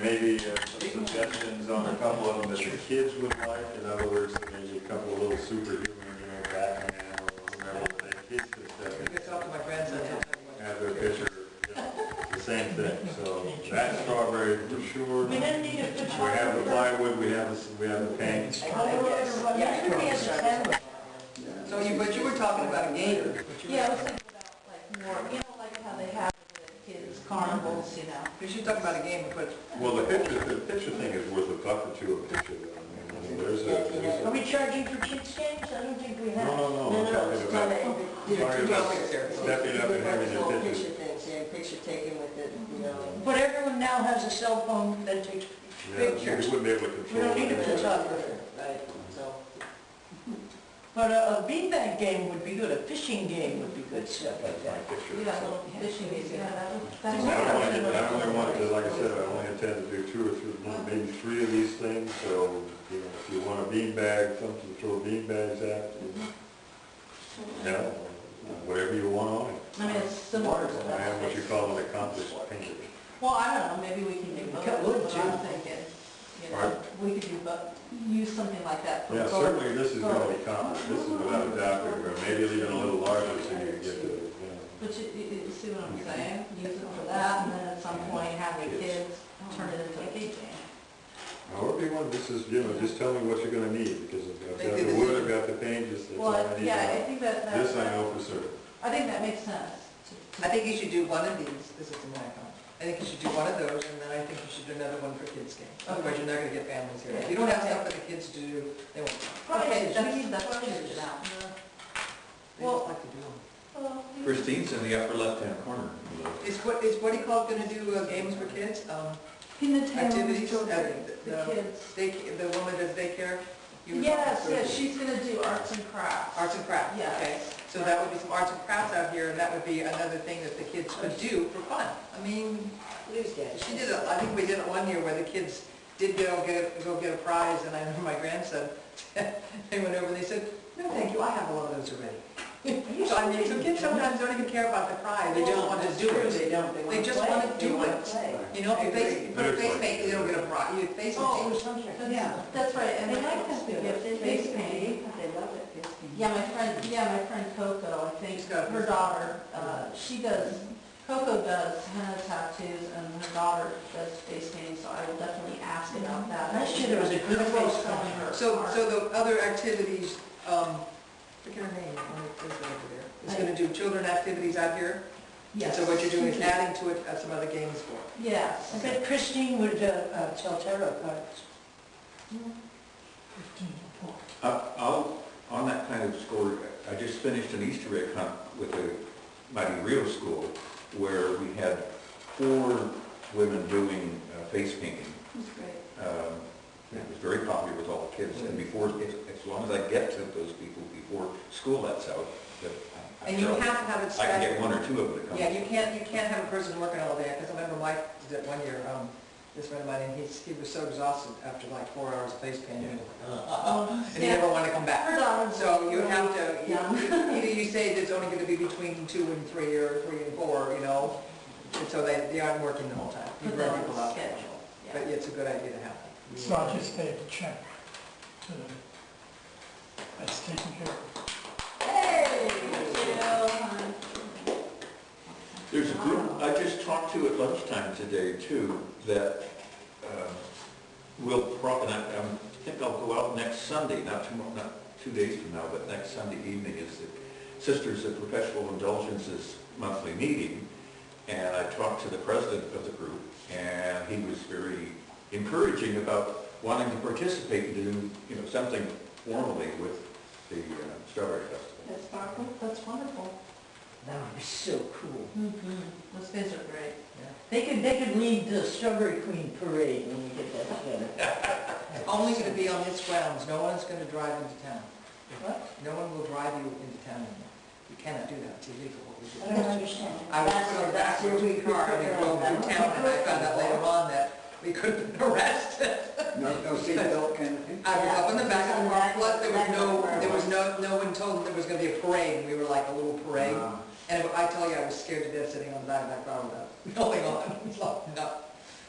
maybe some suggestions on a couple of them that the kids would like. In other words, maybe a couple of little superhuman, Batman or whatever that kids could step in. You can talk to my grandson. Have their picture, the same thing. So that's strawberry for sure. We didn't need a picture. We have the plywood, we have the paint. So but you were talking about a game. Yeah, I was thinking about like more, like how they have the kids carnivals, You should talk about a game, but. Well, the picture thing is worth $1 or $2 a picture. I mean, there's a. Are we charging for kids games? I don't think we have. No, I'm talking about stepping up and having your picture. Picture taken with it, But everyone now has a cell phone that takes pictures. Yeah, we wouldn't be able to We control don't need a it. photographer. Right, so. But a beanbag game would be good, a fishing game would be good, stuff like that. Yeah, a little fishing game. I only want, because like I said, I only intend to do 2 or 3, maybe 3 of these things, so, if you want a beanbag, something to throw beanbags at, whatever you want on it. I mean, it's similar to I that. am what you call an accomplished painter. Well, I don't know, maybe we can do both, Cut wood, that's what I'm thinking. Right. We could do both, use something like that. for Yeah, both. certainly this is going to be common. This is without a doubt, or maybe even a little larger so you can get to, But you see what I'm saying? Use it for that, and then at some point have the kids turn it into a game. However you want, this is, just tell me what you're going to need, because I've got the wood, I've got the paint, that's all Well, I need. yeah, I think that, This I know for certain. I think that makes sense. I think you should do one of these, this is the Nikon. I think you should do one of those, and then I think you should do another one for kids' games. Otherwise, you're not going to get families here. If you don't have stuff for the kids to do, they won't. Okay, that's- we need that figured out. They don't like to do them. Christine's in the upper left-hand corner. Is what he called going to do games for kids? In the town, Activities? the kids. The woman that does daycare? Yes, she's gonna do arts and crafts. Arts and crafts, Yes. okay. So that would be some arts and crafts out here, and that would be another thing that the kids could do for fun. I mean, she did it, I think we did it one year where the kids did go get a prize, and I remember my grandson, they went over and they said, no, thank you, I have a lot of those already. So I mean, some kids sometimes don't even care about the prize, they just want to do it. They just want to do it. If you put a face paint, you don't get a prize. You face paint. Yeah, that's right, and they like that face paint. They love it, face paint. Yeah, my friend Coco, I think, She's got a her face daughter, Coco does henna tattoos, and her daughter does face painting, so I will definitely ask about that. Last year there was a good face painting. So the other activities, forget her name, over there. It's going to do children activities out here? Yes. So what you're doing is adding to it some other games for it. Yes. I bet Christine would tell tarot cards. On that kind of score, I just finished an Easter egg hunt with a Mighty Rio school where we had 4 women doing face painting. That's great. It was very popular with all the kids, and as long as I get to those people before school lets out, And you have to have it I can staggered. get 1 or 2 of them to come. Yeah, you can't have a person working all day, because I remember Mike did it one year, this friend of mine, and he was so exhausted after like 4 hours of face painting. And he never wanted to come back. So you have to, either you say there's only going to be between 2 and 3 or 3 and 4, and so they aren't working the whole time. You Put run that on people the out. schedule. But it's a good idea to have them. So I'll just pay a check to them. That's taken care of. Hey, There's a group I just talked to at lunchtime today too that will probably, I think I'll go out next Sunday, not 2 days from now, but next Sunday evening is the Sisters of Perpetual Indulgence's monthly meeting, and I talked to the president of the group, and he was very encouraging about wanting to participate and do something formally with the Strawberry Festival. That's wonderful. That would be so cool. Those guys are great. They could lead the Strawberry Queen Parade when we get that together. It's only going to be on its grounds. No one's going to drive into town. What? No one will drive you into town anymore. You cannot do that. It's illegal what we do. I don't understand. I was put on the back of a car and we drove through town, and I found out later on that we could have been arrested. No seatbelt kind of thing? I was up in the back of the car, plus no one told them there was going to be a parade, and we were like a little parade. And I tell you, I was scared to death sitting on the back of that car without going on. It was like, no.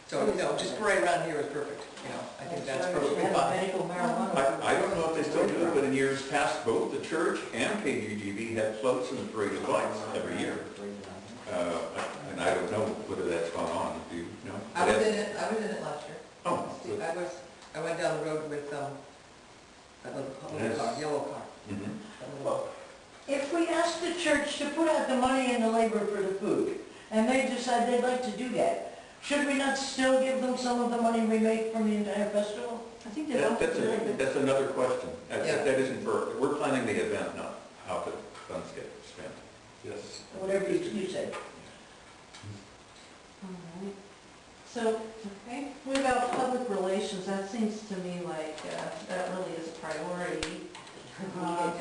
So, you know, just parade around here is perfect, you know, I think that's perfectly Have fine. medical marijuana. I don't know if they still do it, but in years past, both the church and KGGV had floats in the parade of lights every year. And I don't know whether that's gone on, do you know? I was in it last year. Oh, Steve, I went down the road with, that little car, yellow car. mhm. That little- If we ask the church to put out the money and the labor for the food, and they decide they'd like to do that, should we not still give them some of the money we make from the entire festival? I think they're all. That's another question. Yeah. That isn't for, we're planning the event, not how the funds get spent. Yes. Whatever you say. Alright. So, okay, what about public relations? That seems to me like, that really is a priority. Well,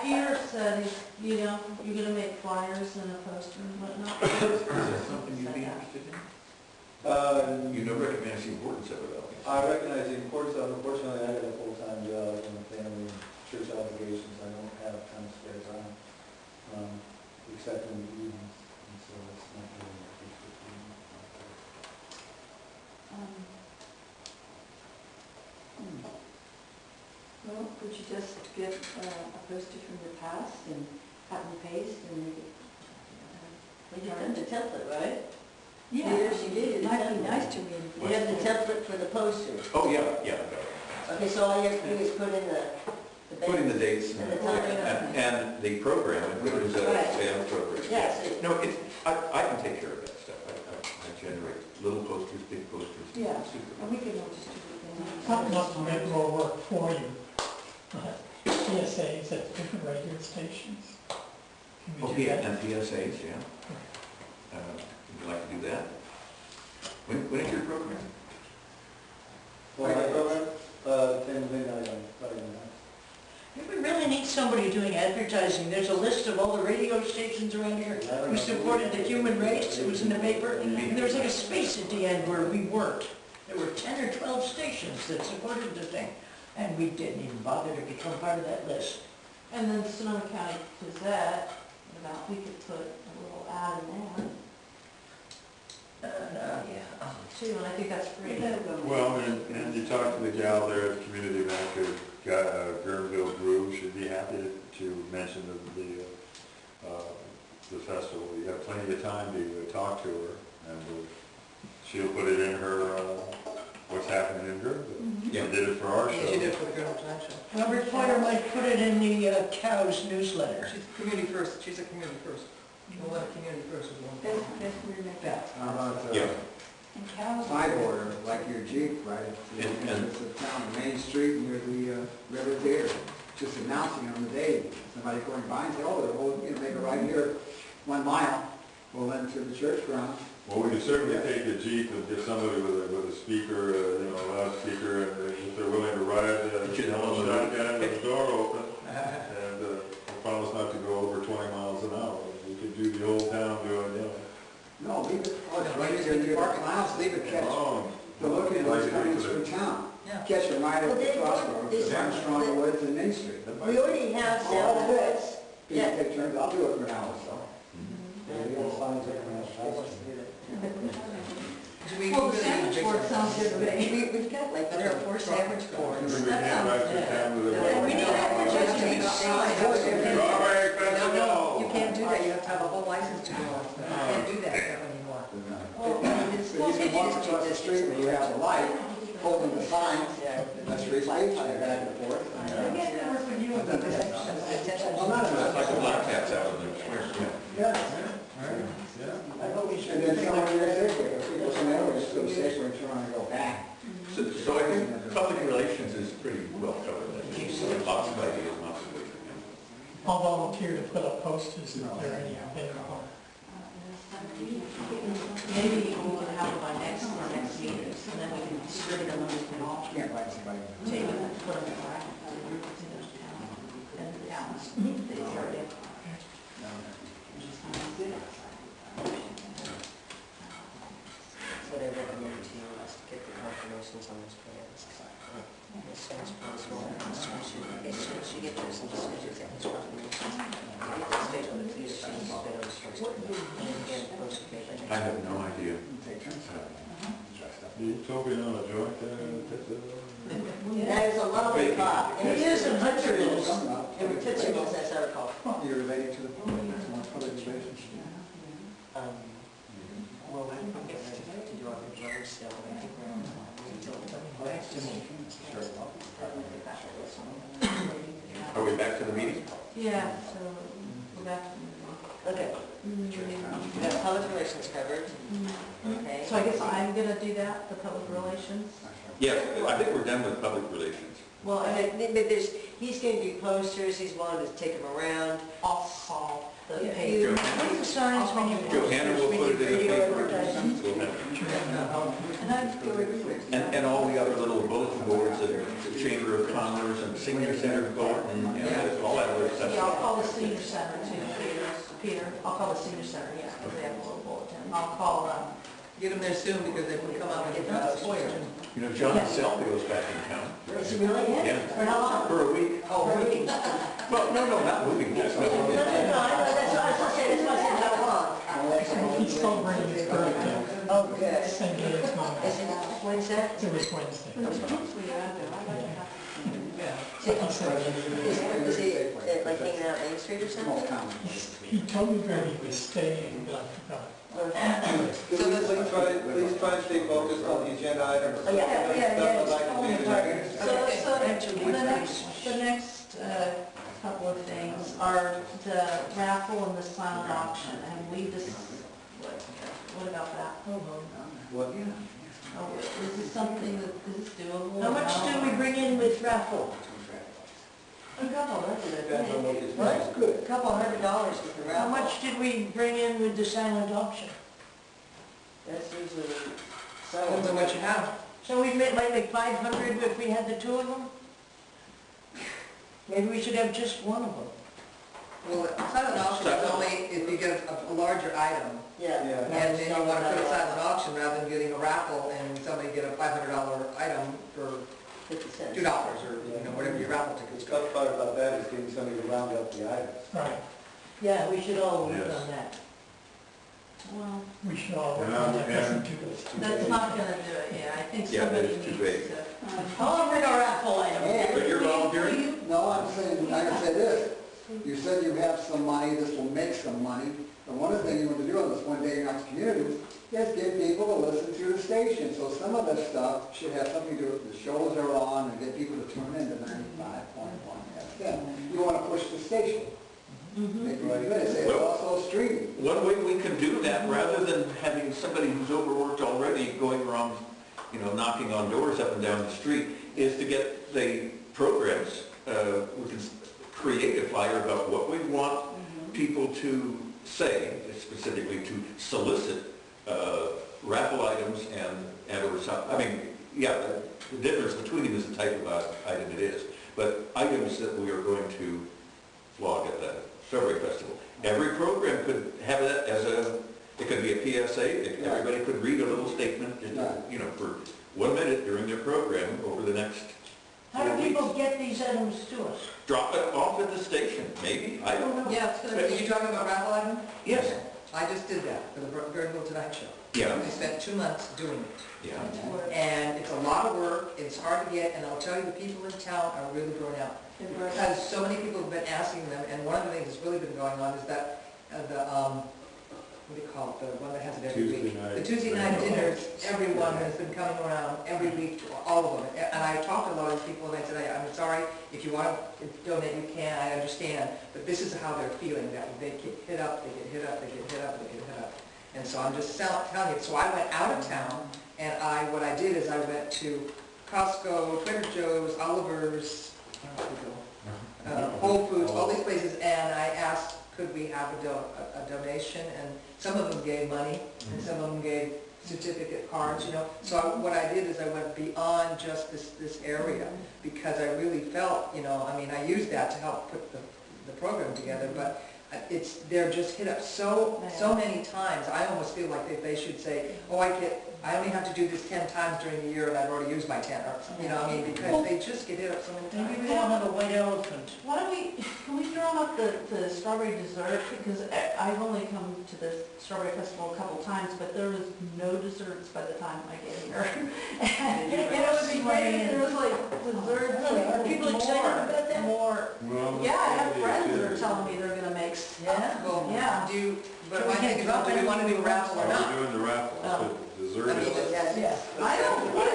Peter said, you know, you're gonna make flyers and a poster and whatnot. Is that something you'd be interested in? You know, recognize the importance of it, though. I recognize the importance of it. Unfortunately, I got a full-time job and a family and church obligations. I don't have time to spare time, except in the evenings, and so it's not really my feature. Well, could you just get a poster from the past and cut and paste and make it? We just done the template, right? Yeah, She did. it might be nice to me. You have the template for the poster. Oh, yeah. Okay, so all you have to do is put in the Put in the dates And the time. and the program, and put it as a Right. sales program. Yes. No, I can take care of that stuff. I generate little posters, big posters. Yeah. Super. And we can all just do it. Not to make more work for you. PSAs at different radio stations. Can we Oh, do yeah, that? and PSAs, yeah. Would you like to do that? When is your program? Well, my program, 10 to midnight on Friday night. We really need somebody doing advertising. There's a list of all the radio stations around here who supported the human race. It was in the paper. And there was like a space at the end where we worked. There were 10 or 12 stations that supported the thing. And we didn't even bother to become part of that list. And then Sonoma County Gazette, about, we could put a little ad in there too, and I think that's free. Well, and you talk to the gal there at the community bank, Guerneville Brew, she'd be happy to mention the festival. You have plenty of time to talk to her, and she'll put it in her, what's happening in Guerneville. Yeah. She did it for our Yeah, show. she did for the Girl Time Show. Robert Pointer might put it in the Cows newsletter. She's community first, she's a community first. We'll let community first is one. That's where we make that. How about Yeah. And cows. side order, like your Jeep, right? It's the entrance of town, Main Street near the River Theater. Just announcing on the day, somebody going by and say, oh, they're holding, make a right here, 1 mile, pull into the church ground. Well, we could certainly take a Jeep and get somebody with a speaker, loudspeaker, and if they're willing to ride, shotgun with the door open, and promise not to go over 20 miles an hour. We could do the whole town doing, No, leave it, oh, it's right there near the lounge, leave it catch. The look at what's coming through town. Yeah. Catch them right at Well, the they- crossroads, this- the Armstrong Woods and Main Street. We already have All several. this, Yeah. take turns, I'll do it for an hour, so. The old signs are coming out. We Well, the really sandwich need board big sounds good to me. We've got like There are 4 sandwich boards. we can't drive through town with And we need advertising each side. Strawberry No, Festival! you can't do that, you have to have a whole license to go on. You can't do that anymore. But you can walk across the street when you have a light, holding the sign, that's free speech, they're back and forth. I get to work with you on that. Well, not enough. Like the black cats out in the square. Yeah. I hope we should. And then someone you're sick with, people say, oh, we're just so sick, we're trying to go back. So I think public relations is pretty well covered. Lots of ideas, lots of ways. I'll volunteer to put up posters if they're any available. Maybe we'll have it by our next meeting, and then we can distribute them and all Can't write somebody. take them and put them in brackets, and the towns, they already. What I recommend to you is get the confirmation congratulations on those plans. As soon as possible, as soon as you get yours, and as soon as you get this proclamation, you get the state of the theater, she's been on the first one. And again, post paper. I have no idea. You token on a joint there? That is a lovely thought. It is a hundred is. It was Tootsie Rolls, as I recall. You're related to the public, it's more public relations. Well, I think it's to do our brother still, but I think we're on time. Are we back to the meeting? Yeah, so we're back to the Okay, we got public relations covered, okay. So I guess I'm gonna do that, the public relations? Yes, I think we're done with public relations. Well, Okay, but there's, he's going to do posters, he's wanting to take them around. I'll call the Yeah, paper. What are the signs when you... Johanna will put it in the Radio paper. advertising. We'll have- And I'm And all the other little bulletin boards, the Chamber of Commerce and Senior Center bulletin, and all that other yeah, stuff. I'll call the senior center too, Peter, I'll call the senior center, yeah, because they have a little bulletin. I'll call, Get them there soon because they can come out and get the spoilers. You know, John Selby's back in town. Is it really? Yeah. For how long? For a week. Oh, really? Well, no, not moving. Just No, I know, that's what I was saying, that's why I said how long. He's celebrating his birthday, Oh, good. same day as mine. Is it Wednesday? It was Wednesday. Is he like hanging out Main Street or Small something? town. He told me where he was staying, but I forgot. Please try and stay focused on the agenda items. Oh, yeah. Stuff I'd like to see in the next- so the next couple of things are the raffle and the silent auction, and we just, what about that? What? Oh, is this something that is doable? How much do we bring in with raffle? A couple, that's it. Depends on what you What? spend. Good. A couple $100 with the How raffle. much did we bring in with the silent auction? That's usually, Depends on what you have. So we might make 500 if we had the two of them? Maybe we should have just one of them. Well, silent auction is only if you get a larger item. yeah. And then you want to put a silent auction rather than getting a raffle and somebody get a $500 item for 50 cents. $2 or, whatever your raffle tickets The go. tough part about that is getting somebody to round up the items. Right, Yeah, we should all work Yes. on that. Well, we should all work on that, doesn't do this. that's not gonna do it, yeah, I think Yeah, somebody that is needs too big. to. I'll bring a raffle item. But you're volunteering? No, I'm saying, like I said this, you said you have some money, this will make some money, and one of the things you want to do on this one day in our community is get people to listen to the station, so some of that stuff should have something to do with the shows are on, and get people to tune in to 95.1 FM. You want to push the station. Make it good, it's also streaming. One way we can do that, rather than having somebody who's overworked already going around, knocking on doors up and down the street, is to get the programs, we can create a flyer about what we want people to say, specifically to solicit raffle items and/or something. I mean, yeah, the difference between them is the type of item it is, but items that we are going to flog at the Strawberry Festival. Every program could have that as it could be a PSA, everybody could read a little statement, just, for 1 minute during their program over the next How 4 do weeks. people get these items to us? Drop it off at the station, maybe, I don't know. Yeah, are you talking about raffle item? Yes. I just did that for the Guerneville Tonight Show. Yeah. I spent 2 months doing it. Yeah. And it's a lot of work, it's hard to get, and I'll tell you, the people in town are really grown out. Because so many people have been asking them, and one of the things that's really been going on is that what do you call it, the one that has it every Tuesday week? night. The Tuesday night dinners, everyone has been coming around every week, all of them. And I talked to a lot of these people, and I said, I'm sorry, if you want to donate, you can, I understand, but this is how they're feeling, that they get hit up, they get hit up, they get hit up, they get hit up. And so I'm just telling you, so I went out of town, and what I did is I went to Costco, Trader Joe's, Oliver's, Whole Foods, all these places, and I asked, could we have a donation? And some of them gave money, and some of them gave certificate cards, So what I did is I went beyond just this area, because I really felt, I used that to help put the program together, but they're just hit up so many times. I almost feel like they should say, oh, I get I only have to do this 10 times during the year and I've already used my 10, or, you know, I mean, because they just get hit up so many Maybe times. we don't have a white elephant. Why don't we, can we drum up the strawberry dessert? Because I've only come to the Strawberry Festival a couple times, but there was no desserts by the time I get here. And it would be great if there was like desserts. Really? Are people excited about that? More. Well, Yeah, I have maybe friends that it are is. telling me they're gonna make Yeah? Well, Yeah. but So my we thing can is, drop do we want to do a anything raffle or We're not? doing the raffle, Oh. but dessert I mean, is, Yeah. I don't, I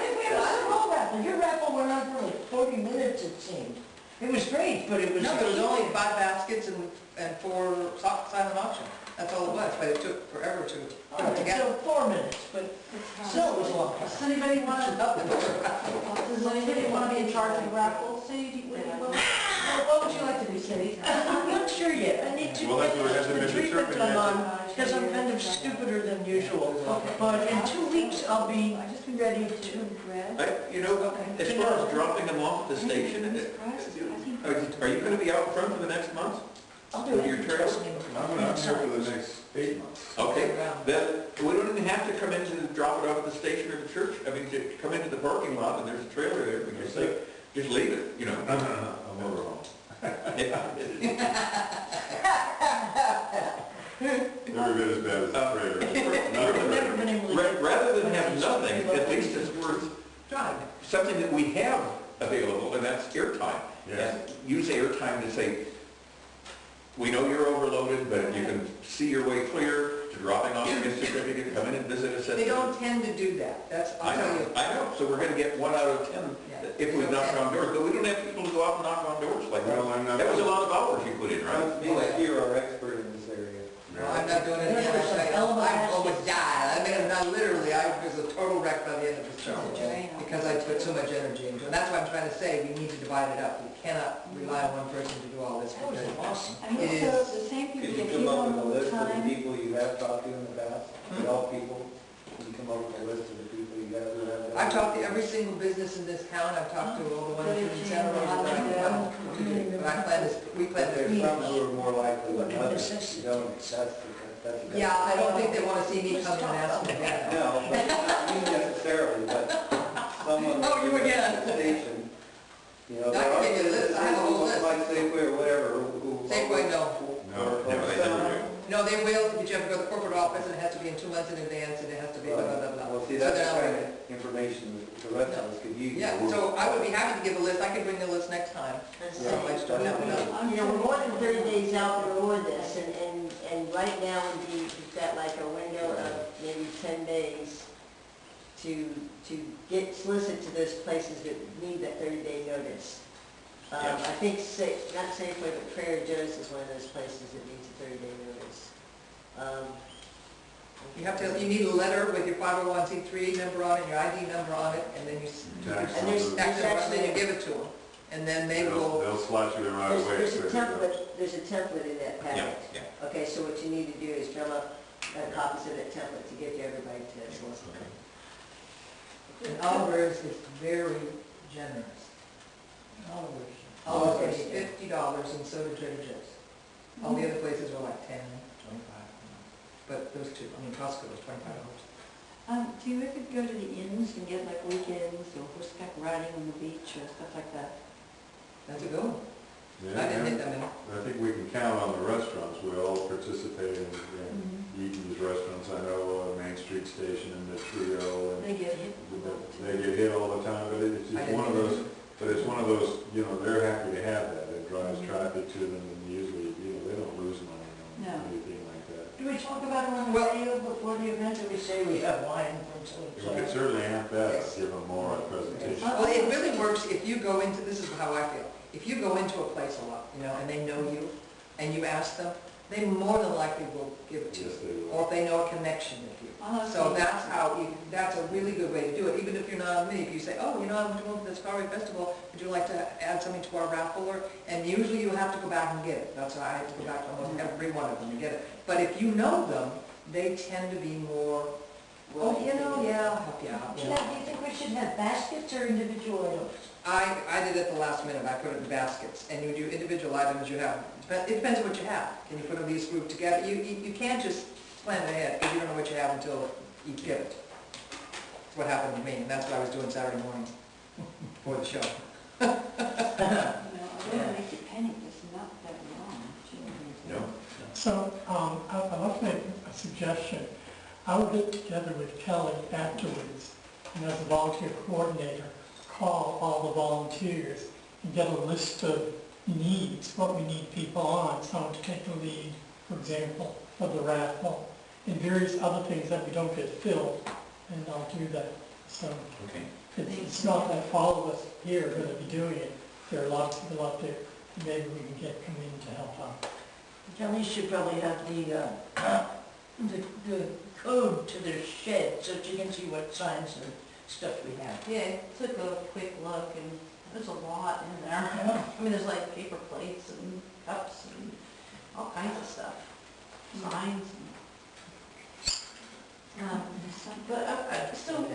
don't know raffle. Your raffle went on for like 40 minutes, it seemed. It was great, but it was... No, there was only 5 baskets and 4 silent auction. That's all it was, but it took forever to All put it right, together. so 4 minutes, but still it was long. does anybody wanna, does anybody wanna be in charge of the raffle? Sadie, what would you like to do, Sadie? I'm not sure yet. I need to Well, that's get what it into hasn't the been treatment determined I'm yet. on, because I'm kind of stupider than usual. But in 2 weeks, I'll be ready to... You know, as far as dropping them off at the station, are you gonna be out front for the next month? I'll do With your trail? I'm not here for the next 8 months. Okay, then, we don't even have to come in to drop it off at the station or the church. I mean, to come into the parking lot and there's a trailer there, we just say, just leave it, you know. I'm over home. Every bit as bad as the trailer. I've never been able to... Rather than have nothing, at least it's worth Trying. something that we have available, and that's airtime. Yes. And use airtime to say, we know you're overloaded, but you can see your way clear to dropping off your gift certificate, come in and visit us at... They don't tend to do that. That's, I'll tell you. I know, so we're gonna get 1 out of 10 Yeah. if we knock on doors, but we don't have people to go out and knock on doors like that. Well, I'm not- That was a lot of hours you put in, right? Me like you are expert in this area. No, I'm not doing it again. There's some I elevated almost died. I mean, not literally, I was a total wreck by the end of the show because I put so much energy into it. And that's why I'm trying to say we need to divide it up. We cannot rely on one person to do all this That was because awesome. I mean, It so is. the same people Could you that come keep up on with a all the list of the time? people you have talked to in the past? All people? Can you come up with a list of the people you have who have... I've talked to every single business in this town. I've talked to all the ones in Santa Rosa that I can find. But I plan to, we plan There's to. some who are more likely than others. You don't, that's the... Yeah, I don't think they want to see me come and ask them again. No, but not you necessarily, but someone... Oh, you again. at the Station, you know, I there can are give you a list. I have a whole list. like Safeway or whatever, who... Safeway, no. No, they never do. No, they will, but you have to go to the corporate office and it has to be in 2 months in advance and it has to be blah, blah, blah, blah. Well, see, So that's then the I'll kind bring it. of information that the rest of us could use. Yeah, so I would be happy to give a list. I could bring the list next time. Yeah. I just don't have enough. You know, we're more than 30 days out before this, and right now, indeed, we've got like a window of maybe 10 days to get solicit to those places that need that 30-day notice. I think, not Safeway, but Trader Joe's is one of those places that needs a 30-day notice. You need a letter with your 501c3 number on it, your ID number on it, and then you, Tax and there's, number. then you give it to them. And then they will, They'll slot you in right away. There's a template in that Yeah, packet. yeah. Okay, so what you need to do is fill up copies of that template to give to everybody to solicit. and Oliver's is very generous. Oliver's is $50 and so do Trader Joe's. All the other places are like 10, 25. But those two, I mean Costco was $25. Do you ever go to the inns and get like weekends or horseback riding on the beach or stuff like that? That's a good one. Yeah, I didn't hit yeah. them in. I think we can count on the restaurants. We all participate in Eaton's restaurants. I know Main Street Station and the Trio. They get hit. They get hit all the time, but it's I just didn't one of get those, but it's one of those, you know, they're happy to have that. It drives traffic to them and usually, you know, they don't lose money No. on anything like that. Do we talk about it on the Well- radio before the event, or we say we have wine from so and We could so? certainly amp that up, give them more presentation. Well, it really works if you go into, this is how I feel, if you go into a place a lot, you know, and they know you, and you ask them, they more than likely will give it to you. Yes, they will. Or if they know a connection with you. Oh, So okay. that's how, that's a really good way to do it, even if you're not me. If you say, oh, you know, I'm going to the Strawberry Festival, would you like to add something to our raffle? And usually you have to go back and get it. That's why I have to go back to almost every one of them and get it. But if you know them, they tend to be more, oh, you know, yeah, I'll help you out. you know. Do you think we should have baskets or individual items? I did it the last minute, I put it in baskets, and you do individual items you have. It depends on what you have. Can you put them these grouped together? You can't just plan it ahead, because you don't know what you have until you get it. what happened to me, and that's what I was doing Saturday morning for the show. You know, I wouldn't make you panic, it's not that long. No. So, I'd like to make a suggestion. I would get together with Kelly afterwards, and as a volunteer coordinator, call all the volunteers and get a list of needs, what we need people on, someone to take the lead, for example, of the raffle, and various other things that we don't get filled, and I'll do that. So Okay. it's not that all of us here are going to be doing it. There are lots of people out there, and maybe we can get come in to help out. Kelly should probably have the code to their shed so she can see what signs and stuff we have. Yeah, took a quick look and there's a lot in there. Yeah. I mean, there's like paper plates and cups and all kinds of stuff, signs. So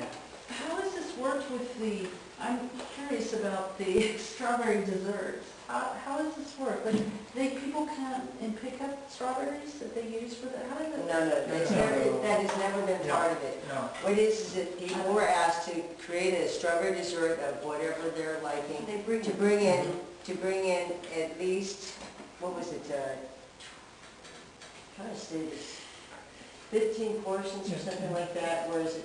how has this worked with the, I'm curious about the strawberry desserts. How does this work? Like, people come and pick up strawberries that they use for that? How does it? No, that has never been part of it. No. What it is that people were asked to create a strawberry dessert of whatever they're liking, They bring to bring in at least, what was it, trying to say this, 15 portions or something like that, whereas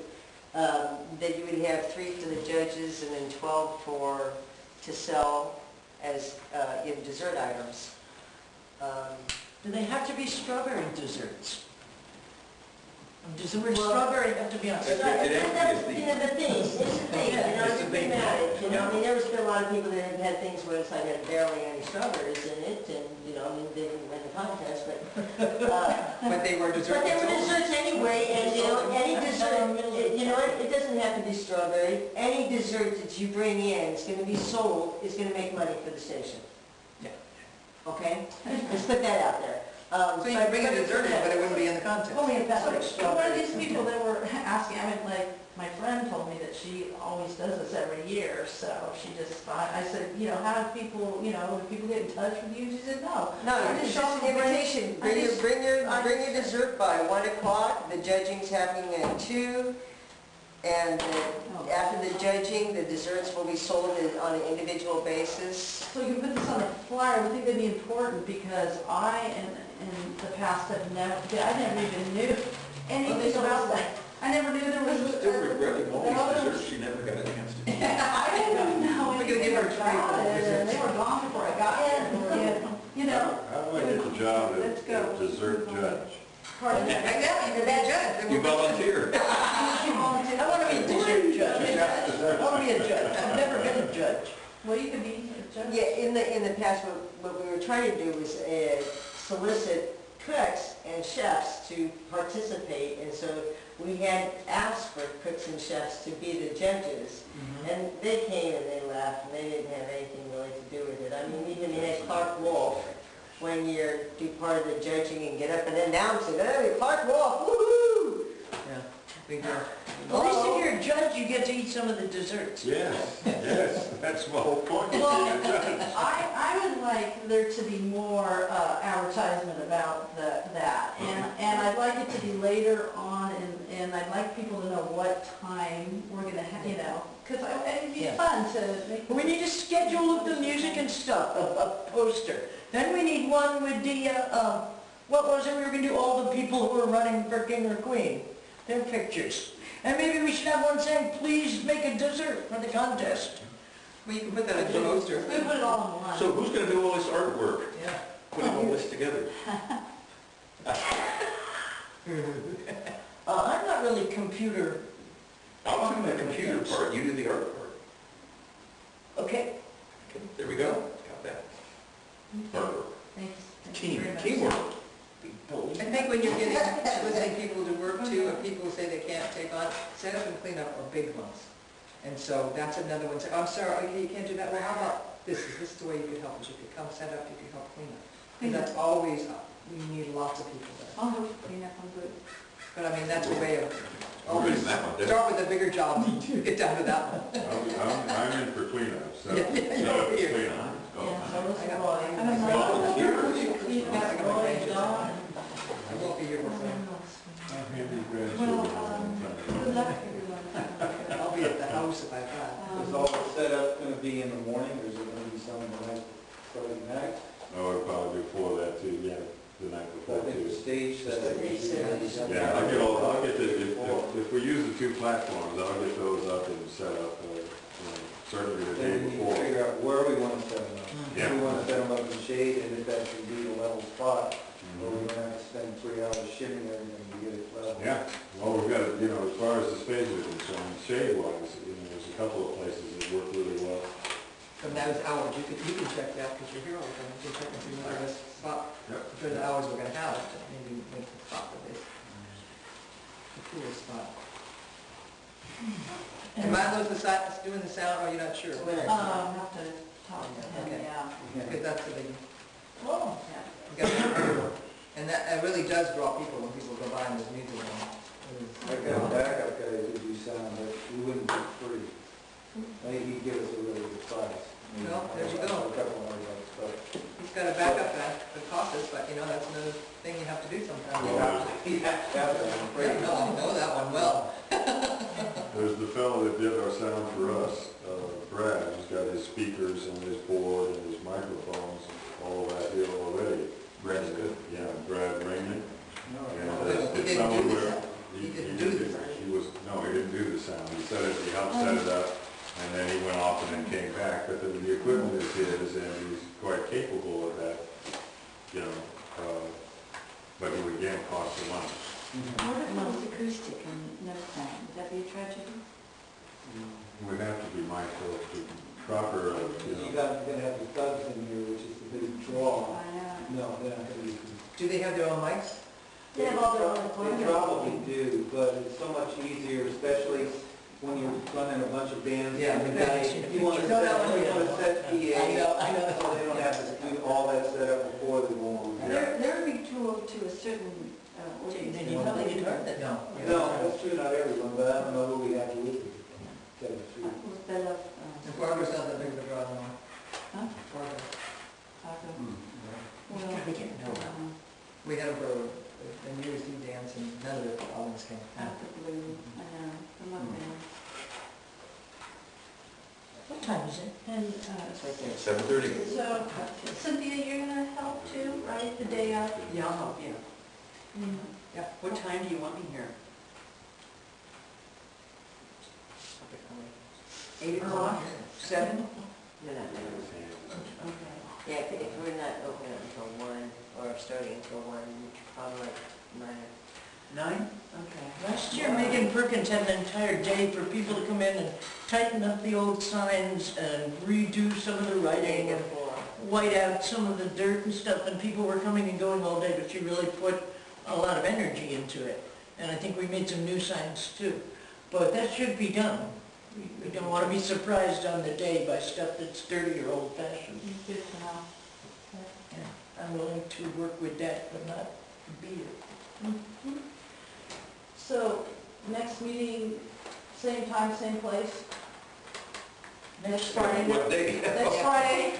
that you would have 3 for the judges and then 12 to sell as in dessert items. Do they have to be strawberry desserts? Does the word Well, strawberry have to be on It top? actually is the- You know, the thing, it's the thing, you know, It's you the think thing. about it, you know, I mean, there's been a lot of people that have had things where it's like had barely any strawberries in it, and, you know, I mean, they didn't win the contest, but, But they were desserts. but they were desserts anyway, and, you know, any dessert, you know, it doesn't have to be strawberry, any dessert that you bring in is gonna be sold, is gonna make money for the station. Yeah. Okay? Let's put that out there. So you could bring a dessert in, but it wouldn't be in the contest. Only if that's like So one of strawberry. these people that were asking, I mean, like, my friend told me that she always does this every year, so she just, I said, you know, how do people, you know, do people get in touch with you? She said, no. No, I it's show just them an invitation. I just- Bring your dessert by 1 o'clock. The judging's happening at 2. And after the judging, the desserts will be sold on an individual basis. So you can put this on a flyer, I think that'd be important, because I, in the past, have never, I never even knew anything about that. I never knew there was. Still regretting all there these was- desserts she never got a chance to. I didn't know We're gonna anything give her a treat about for it, and they were gone before I got there, and, you know. How do I get the job Let's go. as dessert judge? Pardon me. Right now, you can be a judge. Then You we'll- volunteer. I want to be a dessert judge. I want to be a judge. I've never been a judge. Well, you could be a judge. Yeah, in the past, what we were trying to do was solicit cooks and chefs to participate. And so we had asked for cooks and chefs to be the judges. And they came and they left, and they didn't have anything really to do with it. I mean, even in that Clark Wolf, when you're do part of the judging and get up and announce it, hey, Clark Wolf, woohoo! Yeah, big deal. At least if you're a judge, you get to eat some of the desserts. Yes, yes, that's my whole point. Well, I would like there to be more advertisement about that, and I'd like it to be later on, and I'd like people to know what time we're gonna have, you know, because it'd be Yeah. fun to make. We need a schedule of the music and stuff, a poster. Then we need one with the, what was it, we were gonna do all the people who were running for king or queen, their pictures. And maybe we should have one saying, please make a dessert for the contest. Well, you can put that on your poster. We put it all in one. So who's going to do all this artwork, Yeah. putting all this together? I'm not really computer, I'll do the computer part, you do the art part. okay? Okay, there we go, got that. Artwork. Thanks. Thank you very much. Teamwork. I think when you're getting, soliciting people to work too, if people say they can't take on, set up and clean up are big ones. And so that's another one, say, I'm sorry, okay, you can't do that, well, how about this is the way you could help us, you could come set up, you could help clean up. And that's always, we need lots of people there. I'll help clean up, I'm good. But I mean, that's a way of, We're always doing that one, didn't start with a bigger job, get down to that one. I'm in for cleanup, so. Yeah, you're over here. Clean up. Yeah, so this I is got Roy. mine. And I'm like, Volunteers. We've got Roy, Dawn. I won't be here before. I'm handy Well, grandchildren. good luck, everyone. most about that. Is all the setup gonna be in the morning, or is it gonna be some of the night, starting night? Oh, it'd probably before that too, yeah, the night I before think the too. stage setup. Yeah, I'll get if we use the 2 platforms, I'll get those up and set up, certainly the day Then we need to before. figure out where we wanna set them up. Yeah. If we wanna set them up in shade, and if that can be a level spot, or we're gonna have to spend 3 hours shimming everything to get it level. Yeah, well, we've got, as far as the space is concerned, shade-wise, there's a couple of places that work really well. From those hours, you can check that, because you're here all the time, you can check if you know this spot, Yep. for the hours we're gonna have, to maybe make the spot for this. The coolest spot. And Milo's doing the sound, or you're not sure? Have to talk to him, Okay. yeah. Because that's the big, Oh, yeah. And that, it really does draw people when people go by and there's music on. I got a backup guy who could do sound, but he wouldn't be free. Maybe he'd give us a really good price. Well, there you go. A couple more bucks, but He's got a backup that could cost us, but that's another thing you have to do sometimes. you have to have that, I'm afraid. Yeah, no, I know that one well. There's the fellow that did our sound for us, Brad, who's got his speakers and his board and his microphones, all of that here already. Brad's good. Yeah, Brad Raymond. No, And no. He it's didn't do somewhere the where sound. He didn't do the sound. he didn't do the sound. He set it, he helped set it up, and then he went off and then came back. But the equipment is his, and he's quite capable of that, but it would again cost a money. What if it was acoustic and no sound? Would that be a tragedy? We'd have to be mindful of the proper, You're gonna have the thugs in here, which is the big draw. I know. No, they're not gonna be. Do they have their own mics? They have all their own They equipment. probably do, but it's so much easier, especially when you're running a bunch of bands. Yeah, and the guy- bands. You want to No, set, no, you want to no. set PA. I know. So they don't have to do all that setup before they go on. They're being tooled to a certain, then you probably didn't heard that. No. No, that's true, not everyone, but I don't know who we have to with. Tell you the truth. was Bella, And Fargo's not that big of a draw anymore. Huh? Fargo. Taco. We Well, gotta get to know that. We had them for a New Year's Eve dance and none of the albums came. Taco Blue, I know, I love them. What time is it? And, It's right there. 7:30. so Cynthia, you're gonna help too, right, the day of? Yeah, I'll help you. Yeah. What time do you want me here? 8 o'clock? 7? No, no, no. Okay. Yeah, if we're not open until 1, or starting until 1, probably like 9. 9? Okay. Last year, Megan Perkins had an entire day for people to come in and tighten up the old signs and redo some of the writing and white out some of the dirt and stuff, and people were coming and going all day, but she really put a lot of energy into it. And I think we made some new signs too. But that should be done. We don't want to be surprised on the day by stuff that's dirty or old-fashioned. Good to know. Yeah, I'm willing to work with that, but not be it. So, next meeting, same time, same place? Next Friday? What day? Next Friday?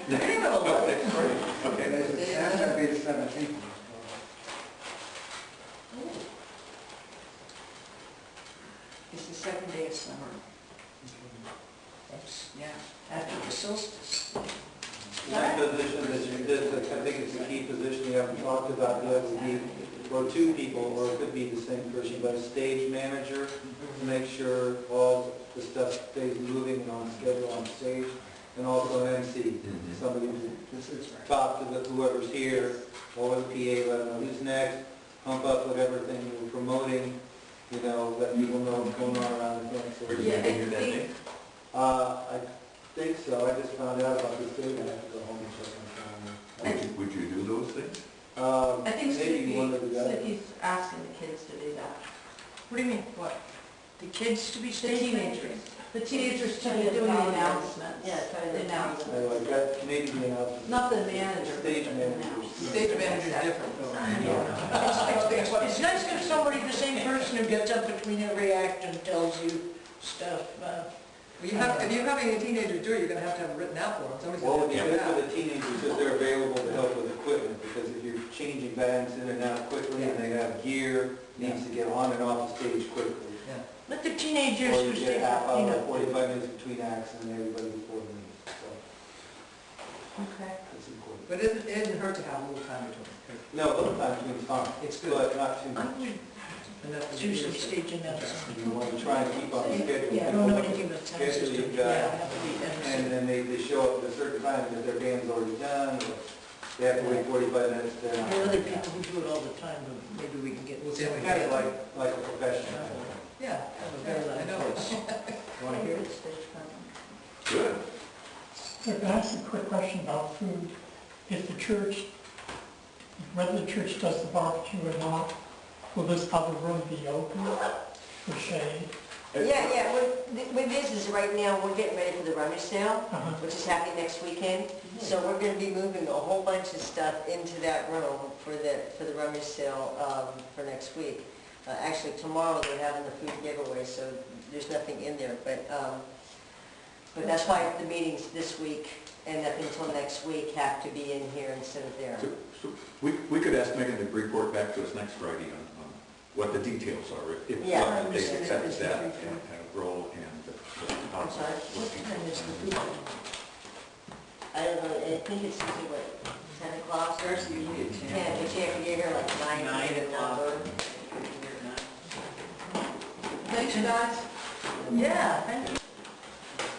Oh, next Friday. Okay. That's gonna be the 17th. It's the second day of summer. That's, yeah, after the solstice. That position that you did, I think it's a key position you haven't talked about yet, would be, or 2 people, or it could be the same person, but a stage manager to make sure all the stuff stays moving and on schedule on stage, and also an MC, somebody to This is right. talk to whoever's here, over the PA, let them know who's next, pump up whatever thing you're promoting, let people know what's going on around the thing. So Are you gonna be here that day? I think so, I just found out about this thing, I have to go home and check my calendar. Would you do those things? I think Maybe one of the guys. Sydney's asking the kids to do that. What do you mean? What? The kids to be The stage teenagers. managers? The teenagers to be doing the announcements. Yeah, try The to- announcements. Anyway, that maybe the announcement. Not the manager. Stage but the manager. announcements. Stage manager's different though. It's nice to have somebody, the same person who gets up between every act and tells you stuff. If you're having a teenager do it, you're gonna have it written out for them. Somebody's Well, gonna it'd have be to good do for that. the teenagers if they're available to help with equipment, because if you're changing bands in and out quickly and they have gear, needs to get on and off the stage quickly. Yeah. Let the teenagers Or who you stay get half for, you hour, know. 45 minutes between acts and then everybody before the meeting, so Okay. that's important. But it didn't hurt to have a little time between. No, a little time between is fine, It's good. but not too I much. would Enough to do be some here. staging outside. You want to try and keep on the schedule. Yeah, I don't know anything about sound Schedule system. you've Yeah, I got, have to be and Edison. then they show up at a certain time that their band's already done, or they have to wait 45 minutes, they're not. There are other people who do it all the time, but maybe we can get. We'll see if we Kind can. of like a professional. Yeah, very I know. You want to hear it? Stage presence. Good. So can I ask a quick question about food? If the church, whether the church does the barbecue or not, will this other room be open for shade? Yeah, what it is right now, we're getting ready for the rummage sale, Uh-huh. which is happening next weekend. So we're gonna be moving a whole bunch of stuff into that room for the rummage sale, for next week. Actually, tomorrow they're having the food giveaway, so there's nothing in there, but that's why the meetings this week and up until next week have to be in here instead of there. So we could ask Megan to report back to us next Friday on what the details are, if Yeah. they accept that and role and I'm sorry? What time is the food? I don't know, I think it's usually what, 10 o'clock? Thursday, you get to. Yeah, but you have to get here like 9. 9 o'clock. Thanks, guys. Yeah, thank you.